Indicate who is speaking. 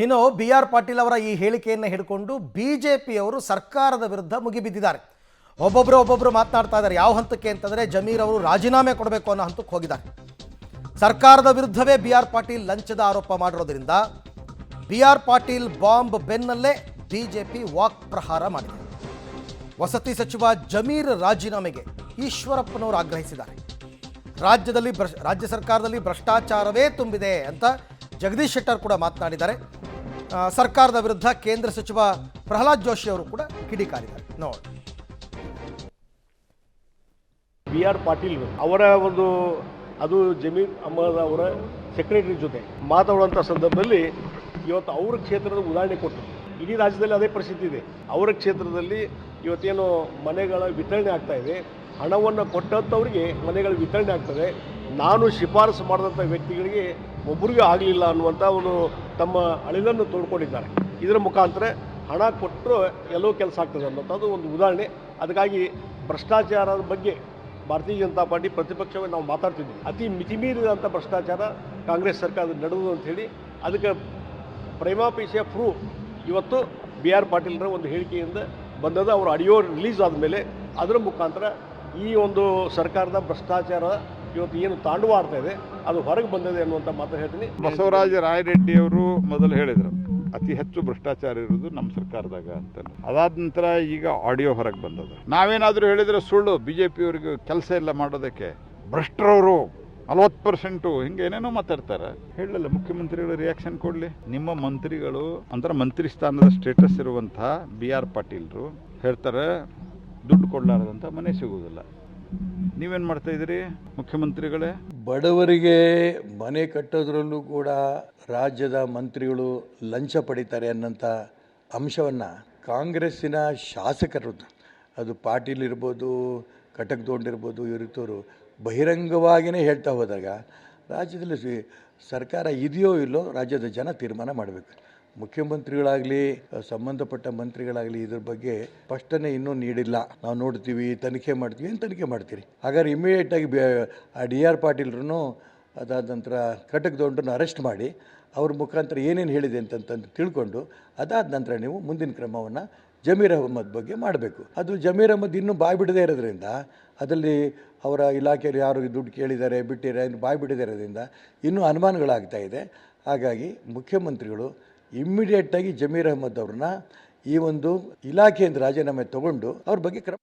Speaker 1: ಇನ್ನು B R Patil ಅವರ ಈ ಹೇಳಿಕೆಯನ್ನು ಹಿಡ್ಕೊಂಡು ಬಿಜೆಪಿಯವರು ಸರ್ಕಾರದ ವಿರುದ್ಧ ಮುಗಿಬಿದ್ದಿದ್ದಾರೆ. ಒಬ್ಬೊಬ್ಬರು ಮಾತನಾಡ್ತಾ ಇದ್ದಾರೆ. ಯಾವ ಹಂತಕ್ಕೆ ಅಂತಂದರೆ ಜಮೀರ್ ಅವರು ರಾಜೀನಾಮೆ ಕೊಡಬೇಕು ಅನ್ನೋ ಹಂತಕ್ಕೆ ಹೋಗಿದ್ದಾರೆ. ಸರ್ಕಾರದ ವಿರುದ್ಧವೇ ಬಿ ಆರ್ ಪಾಟೀಲ್ ಲಂಚದ ಆರೋಪ ಮಾಡಿರೋದ್ರಿಂದ ಬಿ ಆರ್ ಪಾಟೀಲ್ ಬಾಂಬ್ ಬೆನ್ನಲ್ಲೇ ಬಿಜೆಪಿ ವಾಕ್ ಪ್ರಹಾರ ಮಾಡಿದೆ. ವಸತಿ ಸಚಿವ ಜಮೀರ್ ರಾಜೀನಾಮೆಗೆ ಈಶ್ವರಪ್ಪನವರು ಆಗ್ರಹಿಸಿದ್ದಾರೆ. ರಾಜ್ಯ ಸರ್ಕಾರದಲ್ಲಿ ಭ್ರಷ್ಟಾಚಾರವೇ ತುಂಬಿದೆ ಅಂತ ಜಗದೀಶ್ ಶೆಟ್ಟರ್ ಕೂಡ ಮಾತನಾಡಿದ್ದಾರೆ. ಸರ್ಕಾರದ ವಿರುದ್ಧ ಕೇಂದ್ರ ಸಚಿವ ಪ್ರಹ್ಲಾದ್ ಜೋಶಿ ಅವರು ಕೂಡ ಕಿಡಿಕಾರಿದ್ದಾರೆ. ನೋಡಿ,
Speaker 2: ಬಿ ಆರ್ ಪಾಟೀಲ್ ಅವರ ಅದು ಜಮೀರ್ ಅಹಮದ್ ಅವರ ಸೆಕ್ರೆಟರಿ ಜೊತೆ ಮಾತಾಡುವಂಥ ಸಂದರ್ಭದಲ್ಲಿ ಇವತ್ತು ಅವರ ಕ್ಷೇತ್ರದ ಉದಾಹರಣೆ ಕೊಟ್ಟರು. ಇಡೀ ರಾಜ್ಯದಲ್ಲಿ ಅದೇ ಪರಿಸ್ಥಿತಿ ಇದೆ. ಅವರ ಕ್ಷೇತ್ರದಲ್ಲಿ ಇವತ್ತೇನು ಮನೆಗಳ ವಿತರಣೆ ಆಗ್ತಾ ಇದೆ, ಹಣವನ್ನು ಕೊಟ್ಟಂಥವ್ರಿಗೆ ಮನೆಗಳ ವಿತರಣೆ ಆಗ್ತದೆ. ನಾನು ಶಿಫಾರಸು ಮಾಡಿದಂಥ ವ್ಯಕ್ತಿಗಳಿಗೆ ಒಬ್ಬರಿಗೂ ಆಗಲಿಲ್ಲ ಅನ್ನುವಂಥ ತಮ್ಮ ಅಳಿಲನ್ನು ತೋಡ್ಕೊಂಡಿದ್ದಾರೆ. ಇದರ ಮುಖಾಂತರ ಹಣ ಕೊಟ್ಟರು ಎಲ್ಲೋ ಕೆಲಸ ಆಗ್ತದೆ ಅನ್ನೋಂಥದ್ದು ಒಂದು ಉದಾಹರಣೆ. ಅದಕ್ಕಾಗಿ ಭ್ರಷ್ಟಾಚಾರದ ಬಗ್ಗೆ ಭಾರತೀಯ ಜನತಾ ಪಾರ್ಟಿ ಪ್ರತಿಪಕ್ಷವಾಗಿ ನಾವು ಮಾತಾಡ್ತಿದ್ವಿ. ಅತಿ ಮಿತಿಮೀರಿದಂಥ ಭ್ರಷ್ಟಾಚಾರ ಕಾಂಗ್ರೆಸ್ ಸರ್ಕಾರದ ನಡೆದು ಅಂಥೇಳಿ ಅದಕ್ಕೆ ಪ್ರೈಮಾಪೇಶಿಯ ಪ್ರೂಫ್ ಇವತ್ತು ಬಿ ಆರ್ ಪಾಟೀಲ್ರ ಒಂದು ಹೇಳಿಕೆಯಿಂದ ಬಂದದ್ದು. ಅವರು ಆಡಿಯೋ ರಿಲೀಸ್ ಆದಮೇಲೆ ಅದರ ಮುಖಾಂತರ ಈ ಸರ್ಕಾರದ ಭ್ರಷ್ಟಾಚಾರ ಇವತ್ತು ಏನು ತಾಂಡವ ಆಡ್ತಾ ಇದೆ ಅದು ಹೊರಗೆ ಬಂದಿದೆ ಅನ್ನುವಂಥ ಮಾತು ಹೇಳ್ತೀನಿ.
Speaker 3: ಬಸವರಾಜ ರಾಯರೆಡ್ಡಿಯವರು ಮೊದಲು ಹೇಳಿದರು ಅತಿ ಹೆಚ್ಚು ಭ್ರಷ್ಟಾಚಾರ ಇರೋದು ನಮ್ಮ ಸರ್ಕಾರದಾಗ ಅಂತ. ಅದಾದ ನಂತರ ಈಗ ಆಡಿಯೋ ಹೊರಗೆ ಬಂದದ. ನಾವೇನಾದರೂ ಹೇಳಿದರೆ ಸುಳ್ಳು, ಬಿಜೆಪಿಯವ್ರಿಗೆ ಕೆಲಸ ಇಲ್ಲ ಮಾಡೋದಕ್ಕೆ, ಭ್ರಷ್ಟರವರು 40% ಹಿಂಗೆ ಏನೇನೋ ಮಾತಾಡ್ತಾರೆ. ಹೇಳಲ್ಲ ಮುಖ್ಯಮಂತ್ರಿಗಳು ರಿಯಾಕ್ಷನ್ ಕೊಡಲಿ. ನಿಮ್ಮ ಮಂತ್ರಿಗಳು ಅಂದ್ರೆ ಮಂತ್ರಿ ಸ್ಥಾನದ ಸ್ಟೇಟಸ್ ಇರುವಂತಹ ಬಿ ಆರ್ ಪಾಟೀಲ್ರು ಹೇಳ್ತಾರೆ ದುಡ್ಡು ಕೊಡಲಾರದಂಥ ಮನೆ ಸಿಗುವುದಿಲ್ಲ. ನೀವೇನು ಮಾಡ್ತಾ ಇದ್ದೀರಿ ಮುಖ್ಯಮಂತ್ರಿಗಳೇ?
Speaker 4: ಬಡವರಿಗೆ ಮನೆ ಕಟ್ಟೋದ್ರಲ್ಲೂ ಕೂಡ ರಾಜ್ಯದ ಮಂತ್ರಿಗಳು ಲಂಚ ಪಡಿತಾರೆ ಅನ್ನೋಂಥ ಅಂಶವನ್ನು ಕಾಂಗ್ರೆಸ್ಸಿನ ಶಾಸಕರು, ಅದು ಪಾಟೀಲ್ ಇರ್ಬೋದು, ಕಟಕ್ ದೊಡ್ಡಿರ್ಬೋದು, ಇವರಿದ್ದವರು ಬಹಿರಂಗವಾಗಿಯೇ ಹೇಳ್ತಾ ಹೋದಾಗ ರಾಜ್ಯದಲ್ಲಿ ಸರ್ಕಾರ ಇದೆಯೋ ಇಲ್ಲೋ ರಾಜ್ಯದ ಜನ ತೀರ್ಮಾನ ಮಾಡಬೇಕು. ಮುಖ್ಯಮಂತ್ರಿಗಳಾಗಲಿ ಸಂಬಂಧಪಟ್ಟ ಮಂತ್ರಿಗಳಾಗಲಿ ಇದ್ರ ಬಗ್ಗೆ ಸ್ಪಷ್ಟನೆ ಇನ್ನೂ ನೀಡಿಲ್ಲ. ನಾವು ನೋಡ್ತೀವಿ, ತನಿಖೆ ಮಾಡ್ತೀವಿ. ಏನು ತನಿಖೆ ಮಾಡ್ತೀರಿ? ಹಾಗಾದ್ರೆ ಇಮಿಡಿಯೇಟಾಗಿ ಡಿ ಆರ್ ಪಾಟೀಲ್ರೂ ಅದಾದ ನಂತರ ಕಟಕ್ ದೊಡ್ಡನ್ನು ಅರೆಸ್ಟ್ ಮಾಡಿ ಅವ್ರ ಮುಖಾಂತರ ಏನೇನು ಹೇಳಿದೆ ಅಂತಂದು ತಿಳ್ಕೊಂಡು ಅದಾದ ನಂತರ ನೀವು ಮುಂದಿನ ಕ್ರಮವನ್ನು ಜಮೀರ್ ಅಹಮದ್ ಬಗ್ಗೆ ಮಾಡಬೇಕು. ಅದು ಜಮೀರ್ ಅಹಮದ್ ಇನ್ನೂ ಬಾಯಿ ಬಿಡದೇ ಇರೋದ್ರಿಂದ, ಅದರಲ್ಲಿ ಅವರ ಇಲಾಖೆಯಲ್ಲಿ ಯಾರು ದುಡ್ಡು ಕೇಳಿದ್ದಾರೆ ಬಿಟ್ಟಿದ್ದಾರೆ ಬಾಯಿ ಬಿಡದೇ ಇರೋದ್ರಿಂದ ಇನ್ನೂ ಅನುಮಾನಗಳಾಗ್ತಾ ಇದೆ. ಹಾಗಾಗಿ ಮುಖ್ಯಮಂತ್ರಿಗಳು ಇಮ್ಮಿಡಿಯೇಟಾಗಿ ಜಮೀರ್ ಅಹಮದ್ ಅವ್ರನ್ನ ಈ ಇಲಾಖೆಯಿಂದ ರಾಜೀನಾಮೆ ತಗೊಂಡು ಅವ್ರ ಬಗ್ಗೆ ಕ್ರಮ